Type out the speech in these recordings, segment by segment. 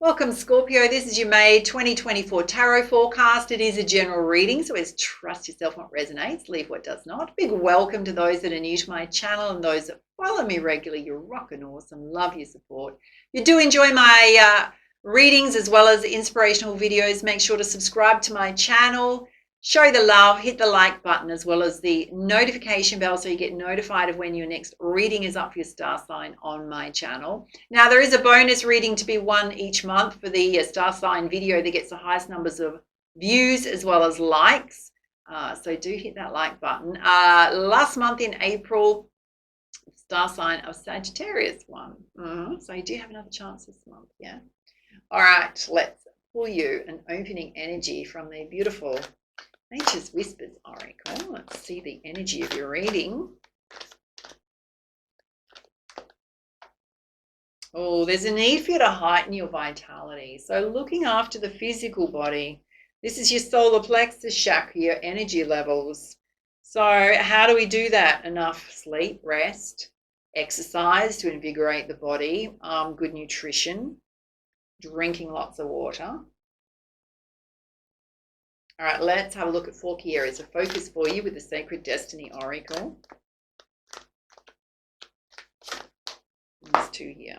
Welcome, Scorpio. This is your May 2024 tarot forecast. It is a general reading, so always trust yourself what resonates, leave what does not. Big welcome to those that are new to my channel and those that follow me regularly. You're rocking awesome. Love your support. If you do enjoy my readings as well as inspirational videos, make sure to subscribe to my channel. Show the love, hit the like button as well as the notification bell so you get notified of when your next reading is up for your star sign on my channel. Now, there is a bonus reading to be won each month for the star sign video that gets the highest numbers of views as well as likes. So do hit that like button. Last month in April, star sign of Sagittarius won. So you do have another chance this month, yeah? All right, let's pull you an opening energy from the beautiful Nature's Whispers Oracle. Let's see the energy of your reading. Oh, there's a need for you to heighten your vitality. So looking after the physical body, this is your solar plexus chakra, your energy levels. So how do we do that? Enough sleep, rest, exercise to invigorate the body, good nutrition, drinking lots of water. All right, let's have a look at 4 key areas of focus for you with the Sacred Destiny Oracle. There's 2 here.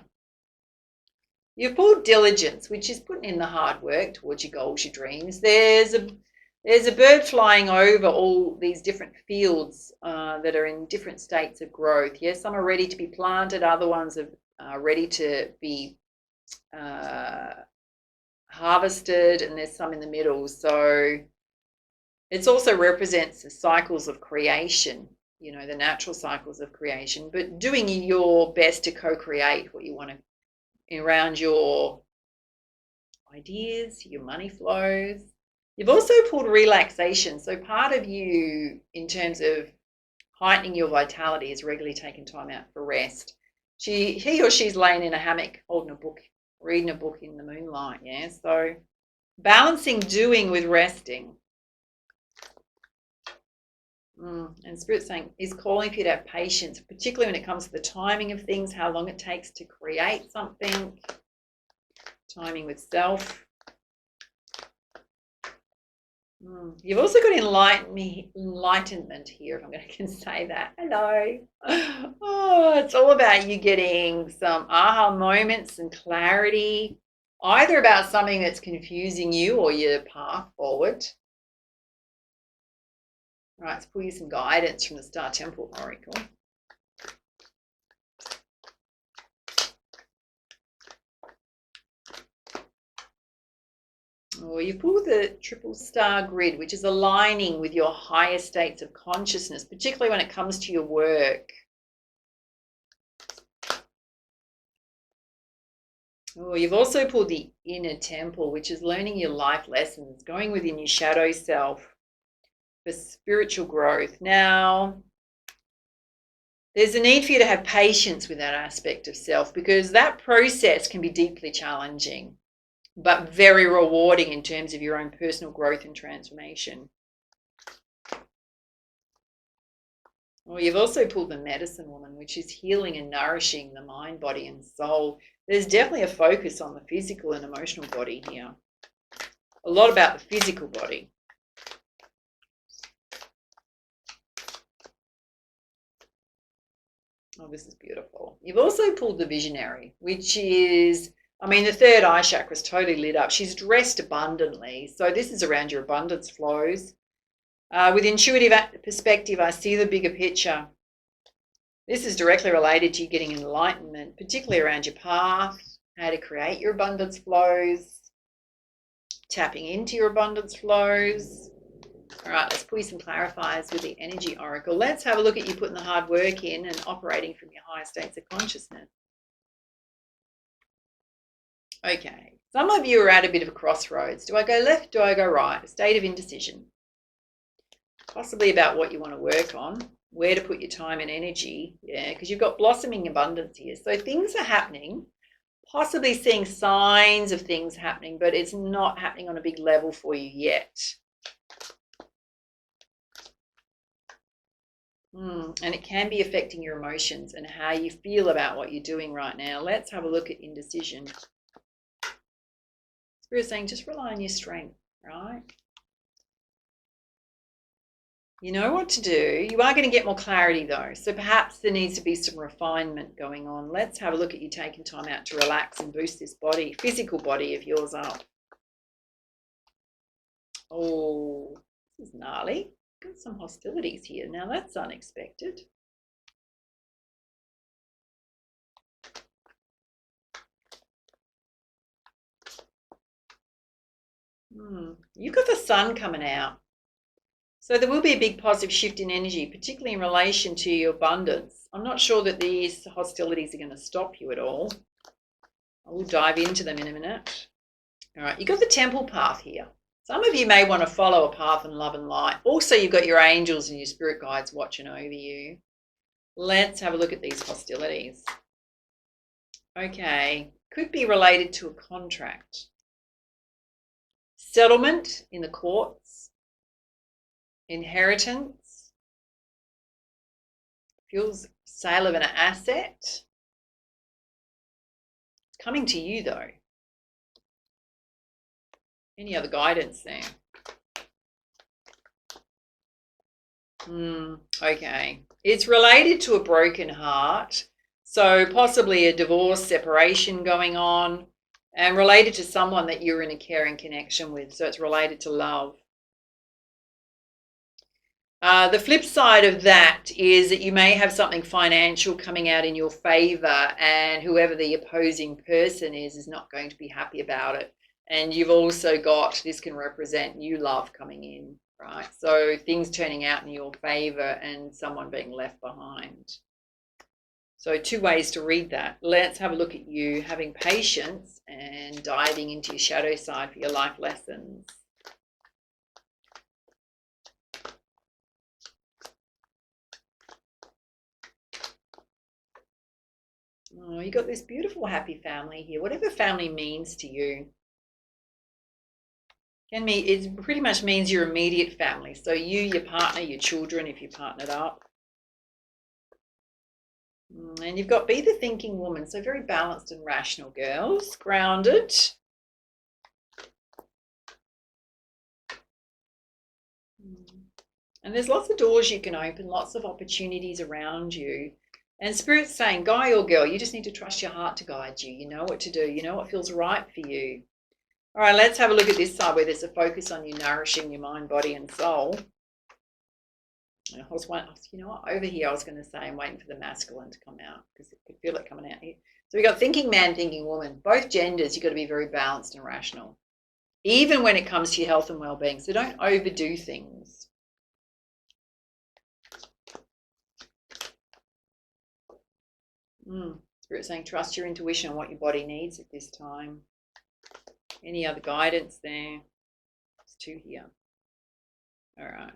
You've pulled diligence, which is putting in the hard work towards your goals, your dreams. There's a bird flying over all these different fields that are in different states of growth. Yes, some are ready to be planted, other ones are ready to be harvested, and there's some in the middle. So it also represents the cycles of creation, you know, the natural cycles of creation, but doing your best to co-create what you want to around your ideas, your money flows. You've also pulled relaxation. So part of you in terms of heightening your vitality is regularly taking time out for rest. He or she's laying in a hammock holding a book, reading a book in the moonlight, yeah? So balancing doing with resting. And Spirit saying is calling for you to have patience, particularly when it comes to the timing of things, how long it takes to create something, timing with self. You've also got enlightenment here, if I'm going to say that. Hello. Oh, it's all about you getting some aha moments and clarity, either about something that's confusing you or your path forward. All right, let's pull you some guidance from the Star Temple Oracle. Oh, you pull the triple star grid, which is aligning with your higher states of consciousness, particularly when it comes to your work. Oh, you've also pulled the inner temple, which is learning your life lessons, going within your shadow self for spiritual growth. Now, there's a need for you to have patience with that aspect of self, because that process can be deeply challenging, but very rewarding in terms of your own personal growth and transformation. Well, you've also pulled the Medicine Woman, which is healing and nourishing the mind, body, and soul. There's definitely a focus on the physical and emotional body here. A lot about the physical body. Oh, this is beautiful. You've also pulled the Visionary, which is, I mean, the third eye chakra is totally lit up. She's dressed abundantly. So this is around your abundance flows. With intuitive perspective, I see the bigger picture. This is directly related to you getting enlightenment, particularly around your path, how to create your abundance flows, tapping into your abundance flows. All right, let's pull you some clarifiers with the Energy Oracle. Let's have a look at you putting the hard work in and operating from your higher states of consciousness. Okay, some of you are at a bit of a crossroads. Do I go left? Do I go right? A state of indecision. Possibly about what you want to work on, where to put your time and energy. Yeah, because you've got blossoming abundance here. So things are happening, possibly seeing signs of things happening, but it's not happening on a big level for you yet. And it can be affecting your emotions and how you feel about what you're doing right now. Let's have a look at indecision. Spirit's saying just rely on your strength, right? You know what to do. You are going to get more clarity though. So perhaps there needs to be some refinement going on. Let's have a look at you taking time out to relax and boost this body, physical body of yours up. Oh, this is gnarly. Got some hostilities here. Now that's unexpected. You've got the sun coming out. So there will be a big positive shift in energy, particularly in relation to your abundance. I'm not sure that these hostilities are going to stop you at all. I will dive into them in a minute. All right, you've got the temple path here. Some of you may want to follow a path in love and light. Also, you've got your angels and your spirit guides watching over you. Let's have a look at these hostilities. Okay, could be related to a contract. Settlement in the courts. Inheritance. Feels sale of an asset. It's coming to you though. Any other guidance there? Okay. It's related to a broken heart. So possibly a divorce, separation going on, and related to someone that you're in a caring connection with. So it's related to love. The flip side of that is that you may have something financial coming out in your favor, and whoever the opposing person is not going to be happy about it. And you've also got, this can represent new love coming in, right? So things turning out in your favor and someone being left behind. So two ways to read that. Let's have a look at you having patience and diving into your shadow side for your life lessons. Oh, you got this beautiful happy family here. Whatever family means to you. It pretty much means your immediate family. So you, your partner, your children, if you partnered up. And you've got be the thinking woman. So very balanced and rational, girls. Grounded. And there's lots of doors you can open, lots of opportunities around you. And Spirit's saying, guy or girl, you just need to trust your heart to guide you. You know what to do. You know what feels right for you. All right, let's have a look at this side where there's a focus on you nourishing your mind, body, and soul. You know what, over here I was going to say I'm waiting for the masculine to come out because I could feel it coming out here. So we've got thinking man, thinking woman. Both genders, you've got to be very balanced and rational, even when it comes to your health and well-being. So don't overdo things. Spirit saying trust your intuition on what your body needs at this time. Any other guidance there? There's two here. All right.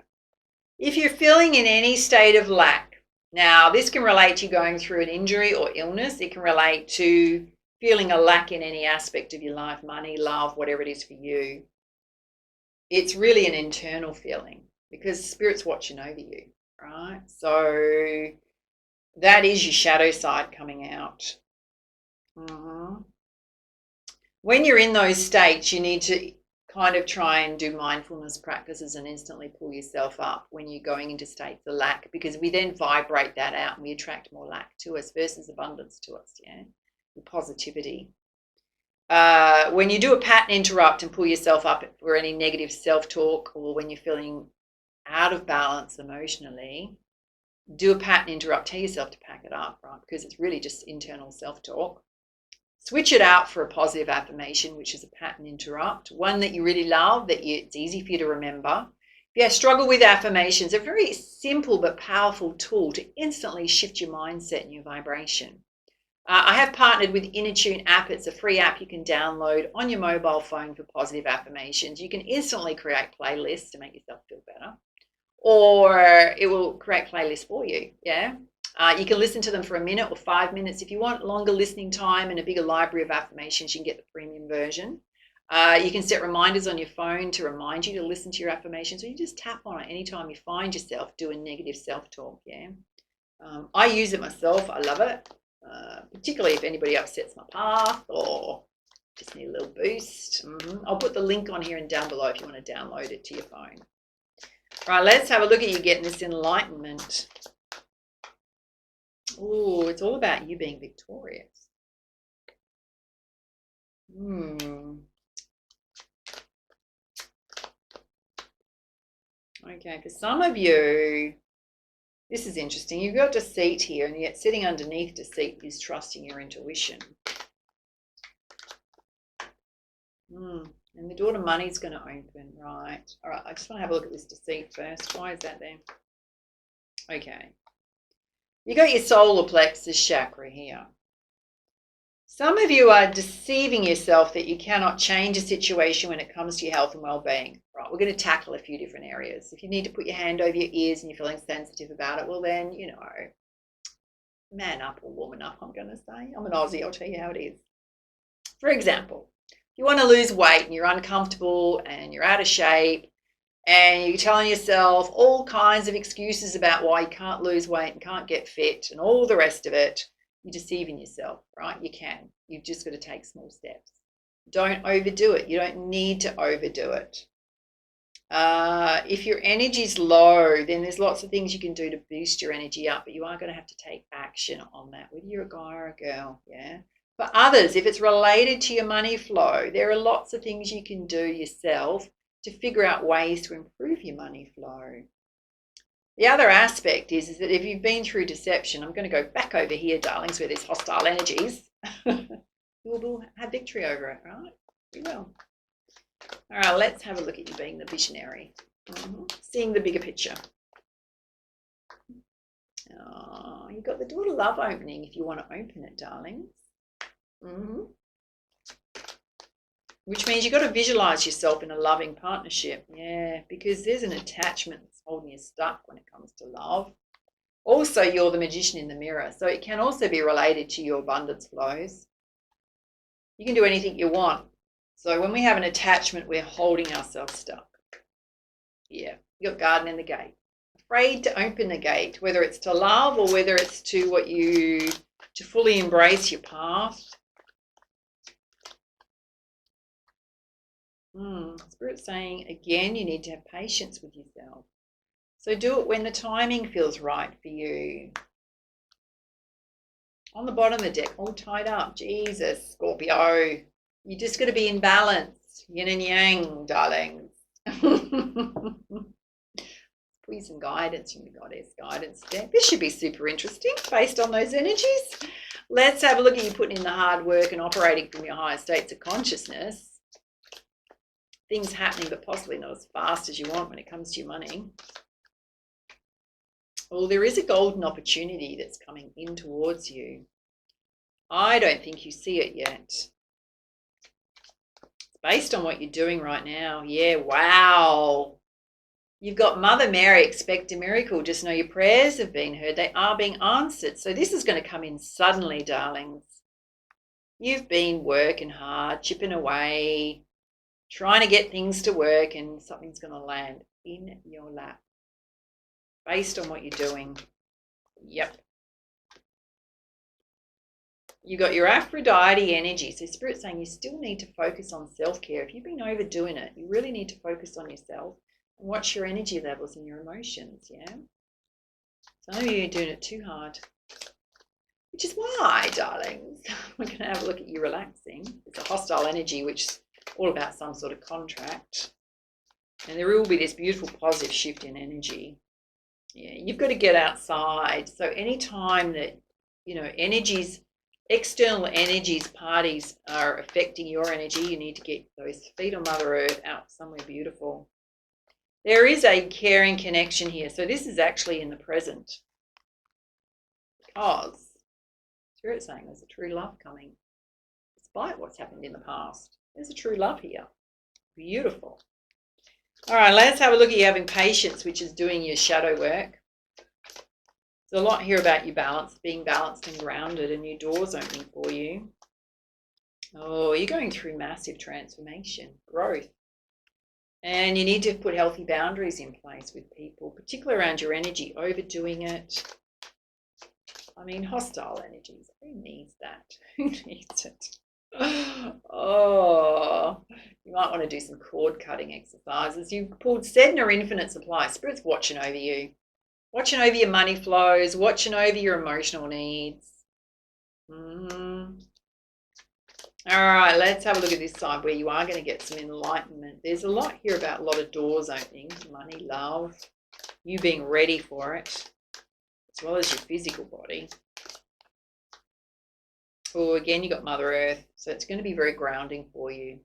If you're feeling in any state of lack, now this can relate to you going through an injury or illness. It can relate to feeling a lack in any aspect of your life, money, love, whatever it is for you. It's really an internal feeling because Spirit's watching over you, right? So that is your shadow side coming out. When you're in those states, you need to kind of try and do mindfulness practices and instantly pull yourself up when you're going into states of lack, because we then vibrate that out and we attract more lack to us versus abundance to us, yeah, and positivity. When you do a pattern interrupt and pull yourself up for any negative self-talk, or when you're feeling out of balance emotionally, do a pattern interrupt, tell yourself to pack it up, right? Because it's really just internal self-talk. Switch it out for a positive affirmation, which is a pattern interrupt, one that you really love, it's easy for you to remember. If you struggle with affirmations, a very simple but powerful tool to instantly shift your mindset and your vibration. I have partnered with Inner Tune app. It's a free app you can download on your mobile phone for positive affirmations. You can instantly create playlists to make yourself feel better, or it will create playlists for you, yeah? You can listen to them for a minute or 5 minutes. If you want longer listening time and a bigger library of affirmations, you can get the premium version. You can set reminders on your phone to remind you to listen to your affirmations, or you just tap on it anytime you find yourself doing negative self-talk, yeah? I use it myself. I love it, particularly if anybody upsets my path or Just need a little boost. I'll put the link on here and down below if you want to download it to your phone. Right, let's have a look at you getting this enlightenment. Oh, it's all about you being victorious. Okay, for some of you, this is interesting. You've got deceit here, and yet sitting underneath deceit is trusting your intuition. And the door to money is going to open, right? All right, I just want to have a look at this deceit first. Why is that there? Okay. You got your solar plexus chakra here. Some of you are deceiving yourself that you cannot change a situation when it comes to your health and well-being. Right, we're going to tackle a few different areas. If you need to put your hand over your ears and you're feeling sensitive about it, well then, you know, man up or woman up, I'm going to say. I'm an Aussie, I'll tell you how it is. For example, you want to lose weight and you're uncomfortable and you're out of shape and you're telling yourself all kinds of excuses about why you can't lose weight and can't get fit and all the rest of it. You're deceiving yourself, right? You can. You've just got to take small steps. Don't overdo it. You don't need to overdo it. If your energy's low, then there's lots of things you can do to boost your energy up, but you are going to have to take action on that, whether you're a guy or a girl, yeah? For others, if it's related to your money flow, there are lots of things you can do yourself to figure out ways to improve your money flow. The other aspect is that if you've been through deception, I'm going to go back over here, darlings, where there's hostile energies. You will have victory over it, right? You will. All right, let's have a look at you being the visionary. Seeing the bigger picture. Oh, you've got the door to love opening if you want to open it, darlings. Which means you've got to visualize yourself in a loving partnership. Yeah, because there's an attachment that's holding you stuck when it comes to love. Also, you're the magician in the mirror. So it can also be related to your abundance flows. You can do anything you want. So when we have an attachment, we're holding ourselves stuck. Yeah, you've got garden in the gate. Afraid to open the gate, whether it's to love or whether it's to to fully embrace your path. Spirit's saying, again, you need to have patience with yourself. So do it when the timing feels right for you. On the bottom of the deck, all tied up. Jesus, Scorpio. You just got to be in balance. Yin and yang, darlings. Please some guidance from the goddess guidance deck. This should be super interesting based on those energies. Let's have a look at you putting in the hard work and operating from your higher states of consciousness. Things happening, but possibly not as fast as you want when it comes to your money. Well, there is a golden opportunity that's coming in towards you. I don't think you see it yet. It's based on what you're doing right now. Yeah, wow. You've got Mother Mary, expect a miracle. Just know your prayers have been heard. They are being answered. So this is going to come in suddenly, darlings. You've been working hard, chipping away, trying to get things to work, and something's going to land in your lap based on what you're doing. Yep. You got your Aphrodite energy. So Spirit's saying you still need to focus on self-care. If you've been overdoing it, you really need to focus on yourself and watch your energy levels and your emotions, yeah? Some of you are doing it too hard, which is why, darlings, we're going to have a look at you relaxing. It's a hostile energy, which is all about some sort of contract. And there will be this beautiful positive shift in energy. Yeah, you've got to get outside. So anytime that, you know, energies, external energies, parties are affecting your energy, you need to get those feet on Mother Earth out somewhere beautiful. There is a caring connection here. So this is actually in the present. Because Spirit's saying there's a true love coming. Despite what's happened in the past, there's a true love here. Beautiful. All right, let's have a look at you having patience, which is doing your shadow work. There's a lot here about you being balanced and grounded, and new doors opening for you. Oh, you're going through massive transformation, growth. And you need to put healthy boundaries in place with people, particularly around your energy, overdoing it. I mean, hostile energies. Who needs that? Who needs it? Oh, you might want to do some cord cutting exercises. You pulled Sedna Infinite Supply. Spirit's watching over you, watching over your money flows, watching over your emotional needs. All right, let's have a look at this side where you are going to get some enlightenment. There's a lot here about a lot of doors opening, money, love, you being ready for it, as well as your physical body. Oh, again, you got Mother Earth, so it's going to be very grounding for you.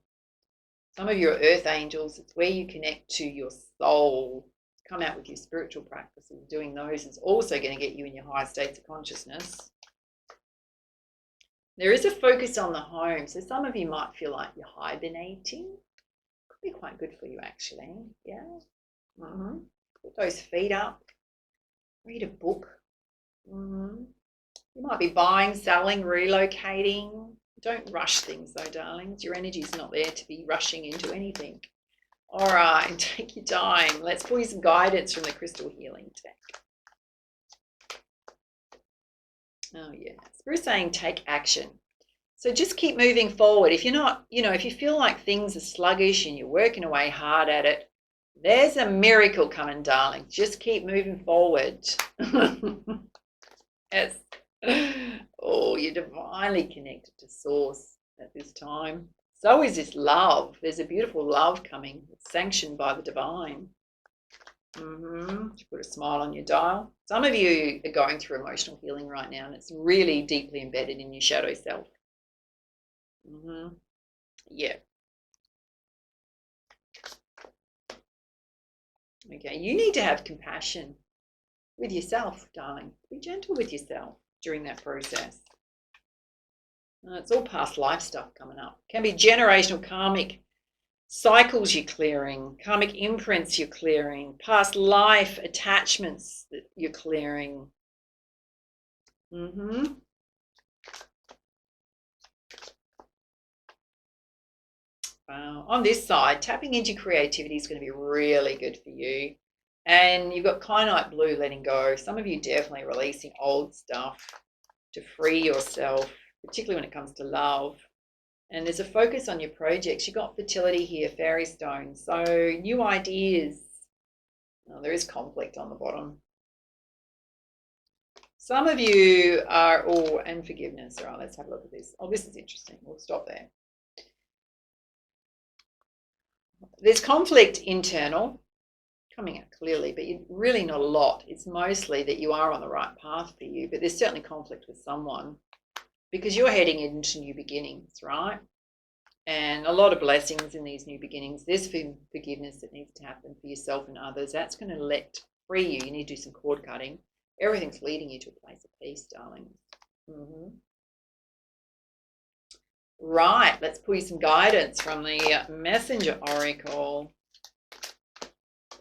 Some of your earth angels, it's where you connect to your soul. Come out with your spiritual practices. Doing those is also going to get you in your higher states of consciousness. There is a focus on the home, so some of you might feel like you're hibernating. Could be quite good for you, actually. Yeah. Put those feet up. Read a book. You might be buying, selling, relocating. Don't rush things though, darlings. Your energy's not there to be rushing into anything. All right, take your time. Let's pull you some guidance from the crystal healing deck. Oh yeah, Spirit's saying take action. So just keep moving forward. If you're not, if you feel like things are sluggish and you're working away hard at it, there's a miracle coming, darling. Just keep moving forward. Yes. Oh, you're divinely connected to Source at this time. So is this love. There's a beautiful love coming. It's sanctioned by the divine. Put a smile on your dial. Some of you are going through emotional healing right now, and it's really deeply embedded in your shadow self. Yeah. Okay, you need to have compassion with yourself, darling. Be gentle with yourself during that process. It's all past life stuff coming up. It can be generational karmic cycles you're clearing, karmic imprints you're clearing, past life attachments that you're clearing. Wow. On this side, tapping into creativity is going to be really good for you. And you've got Kyanite Blue letting go. Some of you definitely releasing old stuff to free yourself, particularly when it comes to love. And there's a focus on your projects. You've got fertility here, fairy stone. So new ideas. Oh, there is conflict on the bottom. Some of you are, and forgiveness. All right, let's have a look at this. Oh, this is interesting. We'll stop there. There's conflict internal coming out clearly, but really not a lot. It's mostly that you are on the right path for you, but there's certainly conflict with someone because you're heading into new beginnings, right? And a lot of blessings in these new beginnings. There's forgiveness that needs to happen for yourself and others. That's going to let free you. You need to do some cord cutting. Everything's leading you to a place of peace, darling. Right, let's pull you some guidance from the Messenger Oracle.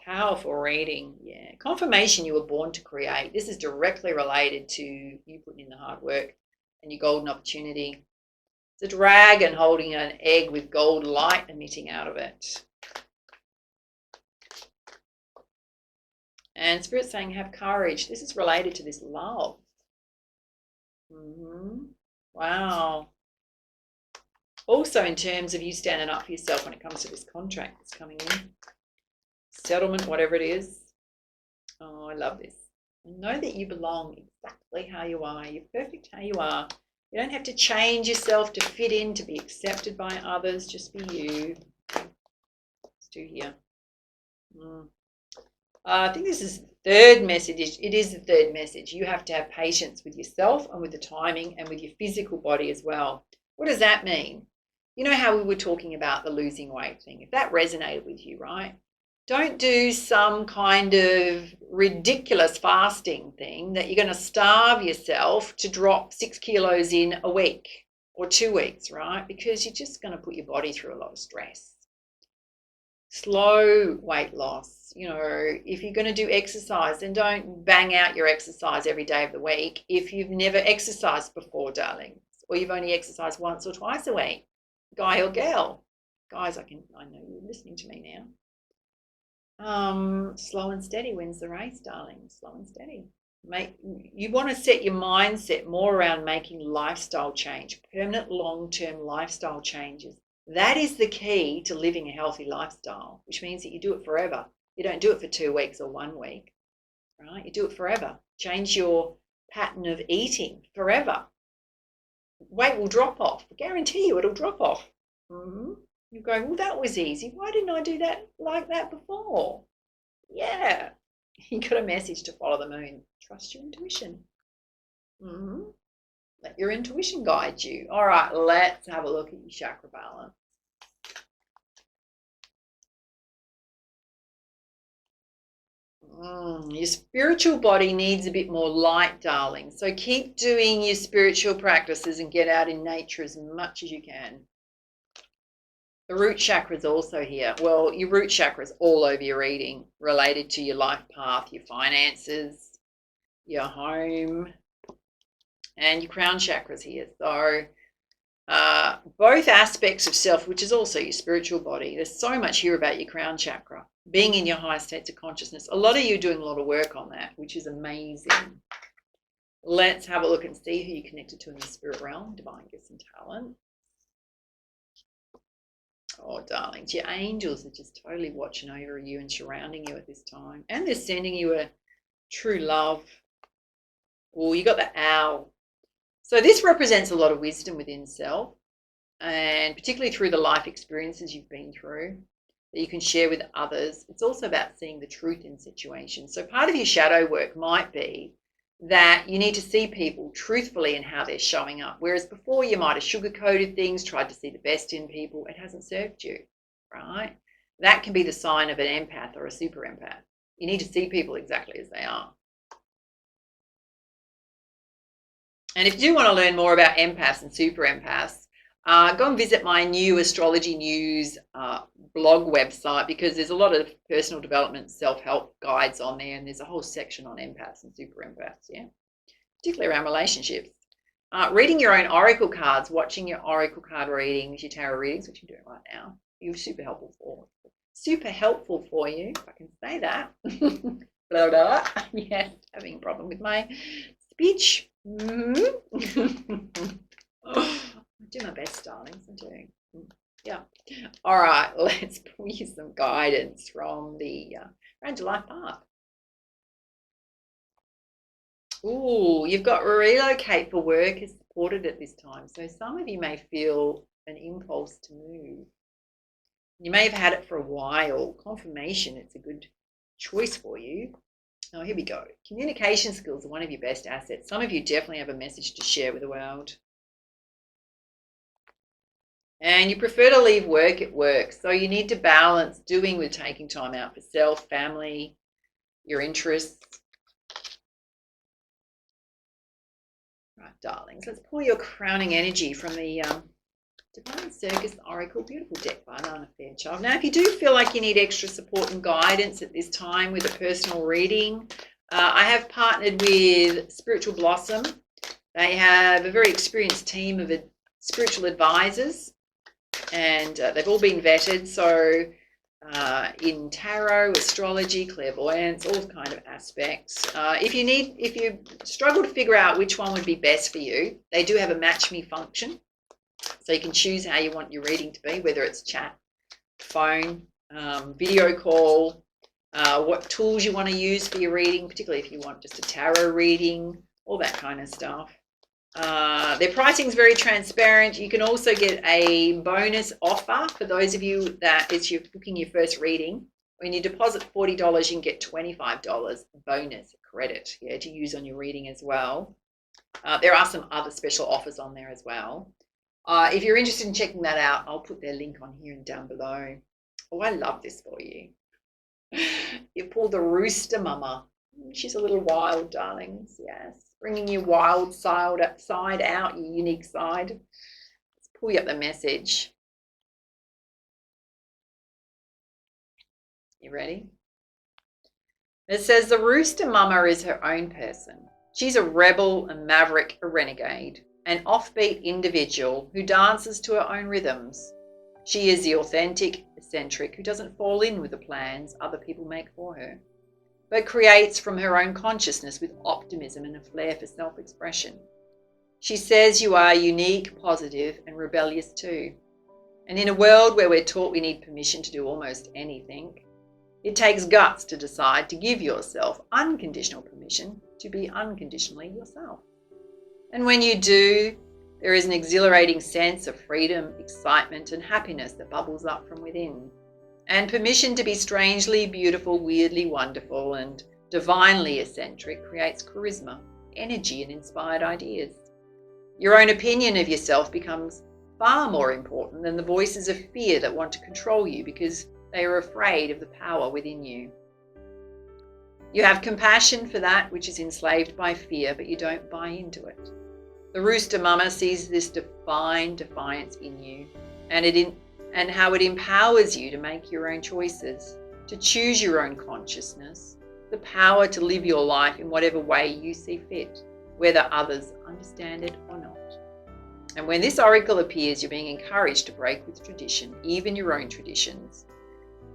Powerful reading, yeah. Confirmation you were born to create. This is directly related to you putting in the hard work and your golden opportunity. It's a dragon holding an egg with gold light emitting out of it. And Spirit's saying have courage. This is related to this love. Wow. Also in terms of you standing up for yourself when it comes to this contract that's coming in. Settlement, whatever it is. Oh, I love this. Know that you belong exactly how you are. You're perfect how you are. You don't have to change yourself to fit in, to be accepted by others. Just be you. Let's do here. I think this is the third message. It is the third message. You have to have patience with yourself and with the timing and with your physical body as well. What does that mean? You know how we were talking about the losing weight thing? If that resonated with you, right? Don't do some kind of ridiculous fasting thing that you're going to starve yourself to drop 6 kilos in a week or 2 weeks, right? Because you're just going to put your body through a lot of stress. Slow weight loss. If you're going to do exercise, then don't bang out your exercise every day of the week if you've never exercised before, darling, or you've only exercised once or twice a week, guy or girl. Guys, I know you're listening to me now. Slow and steady wins the race, darling. Slow and steady. You want to set your mindset more around making lifestyle change, permanent long-term lifestyle changes. That is the key to living a healthy lifestyle, which means that you do it forever. You don't do it for 2 weeks or 1 week, right? You do it forever. Change your pattern of eating forever. Weight will drop off. I guarantee you it'll drop off. You go, well, that was easy. Why didn't I do that like that before? Yeah. You got a message to follow the moon. Trust your intuition. Let your intuition guide you. All right, let's have a look at your chakra balance. Your spiritual body needs a bit more light, darling. So keep doing your spiritual practices and get out in nature as much as you can. The root chakra is also here. Well, your root chakra is all over your reading, related to your life path, your finances, your home, and your crown chakra is here. So both aspects of self, which is also your spiritual body. There's so much here about your crown chakra, being in your higher states of consciousness. A lot of you are doing a lot of work on that, which is amazing. Let's have a look and see who you're connected to in the spirit realm, divine gifts and talent. Oh, darlings, your angels are just totally watching over you and surrounding you at this time. And they're sending you a true love. Oh, you got the owl. So this represents a lot of wisdom within self, and particularly through the life experiences you've been through that you can share with others. It's also about seeing the truth in situations. So part of your shadow work might be that you need to see people truthfully in how they're showing up. Whereas before you might have sugar-coated things, tried to see the best in people. It hasn't served you, right? That can be the sign of an empath or a super empath. You need to see people exactly as they are. And if you do want to learn more about empaths and super empaths, go and visit my new astrology news blog website, because there's a lot of personal development, self-help guides on there, and there's a whole section on empaths and super empaths, yeah, particularly around relationships. Reading your own oracle cards, watching your oracle card readings, your tarot readings, which I'm doing right now, you're super helpful for you, if I can say that. Blah, blah. Yes, having a problem with my speech. I do my best, darlings. I do. Yeah. All right. Let's pull you some guidance from the around your life path. Ooh, you've got relocate for work is supported at this time. So some of you may feel an impulse to move. You may have had it for a while. Confirmation, it's a good choice for you. Oh, here we go. Communication skills are one of your best assets. Some of you definitely have a message to share with the world. And you prefer to leave work at work. So you need to balance doing with taking time out for self, family, your interests. Right, darlings, let's pull your crowning energy from the Divine Circus Oracle. Beautiful deck by Nana Fairchild. Now, if you do feel like you need extra support and guidance at this time with a personal reading, I have partnered with Spiritual Blossom. They have a very experienced team of spiritual advisors, and they've all been vetted. So in tarot, astrology, clairvoyance, all kind of aspects. If you struggle to figure out which one would be best for you, they do have a match me function. So you can choose how you want your reading to be, whether it's chat, phone, video call, what tools you want to use for your reading, particularly if you want just a tarot reading, all that kind of stuff. Their pricing is very transparent. You can also get a bonus offer for those of you that it's you're booking your first reading. When you deposit $40, you can get $25 bonus credit, yeah, to use on your reading as well. There are some other special offers on there as well. If you're interested in checking that out, I'll put their link on here and down below. Oh, I love this for you. You pulled the Rooster Mama. She's a little wild, darlings. Yes, bringing your wild side out, your unique side. Let's pull you up the message. You ready? It says the Rooster Mama is her own person. She's a rebel, a maverick, a renegade, an offbeat individual who dances to her own rhythms. She is the authentic eccentric who doesn't fall in with the plans other people make for her. but creates from her own consciousness with optimism and a flair for self-expression. She says you are unique, positive, and rebellious too. And in a world where we're taught we need permission to do almost anything, it takes guts to decide to give yourself unconditional permission to be unconditionally yourself. And when you do, there is an exhilarating sense of freedom, excitement, and happiness that bubbles up from within. And permission to be strangely beautiful, weirdly wonderful, and divinely eccentric creates charisma, energy, and inspired ideas. Your own opinion of yourself becomes far more important than the voices of fear that want to control you because they are afraid of the power within you. You have compassion for that which is enslaved by fear, but you don't buy into it. The rooster mama sees this divine defiance in you and how it empowers you to make your own choices, to choose your own consciousness, the power to live your life in whatever way you see fit, whether others understand it or not. And when this oracle appears, you're being encouraged to break with tradition, even your own traditions.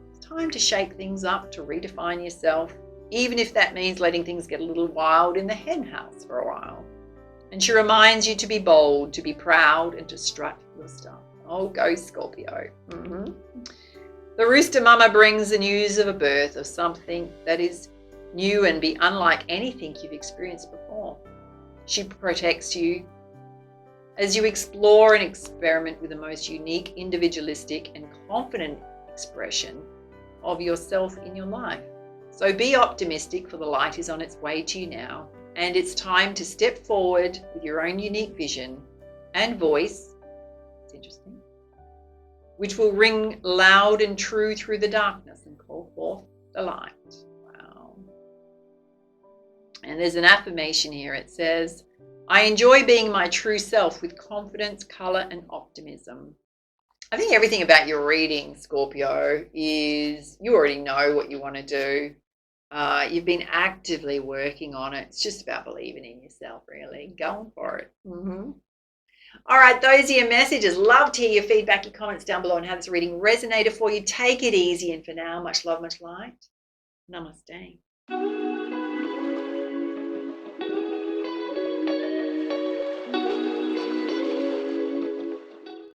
It's time to shake things up, to redefine yourself, even if that means letting things get a little wild in the hen house for a while. And she reminds you to be bold, to be proud, and to strut your stuff. Oh, go Scorpio. The rooster mama brings the news of a birth, of something that is new and be unlike anything you've experienced before. She protects you as you explore and experiment with the most unique, individualistic, and confident expression of yourself in your life. So be optimistic, for the light is on its way to you now, and it's time to step forward with your own unique vision and voice. It's interesting. Which will ring loud and true through the darkness and call forth the light. Wow. And there's an affirmation here. It says, I enjoy being my true self with confidence, color, and optimism. I think everything about your reading, Scorpio, is you already know what you want to do. You've been actively working on it. It's just about believing in yourself, really. Going for it. All right, those are your messages. Love to hear your feedback, your comments down below, and how this reading resonated for you. Take it easy, and for now, much love, much light. Namaste.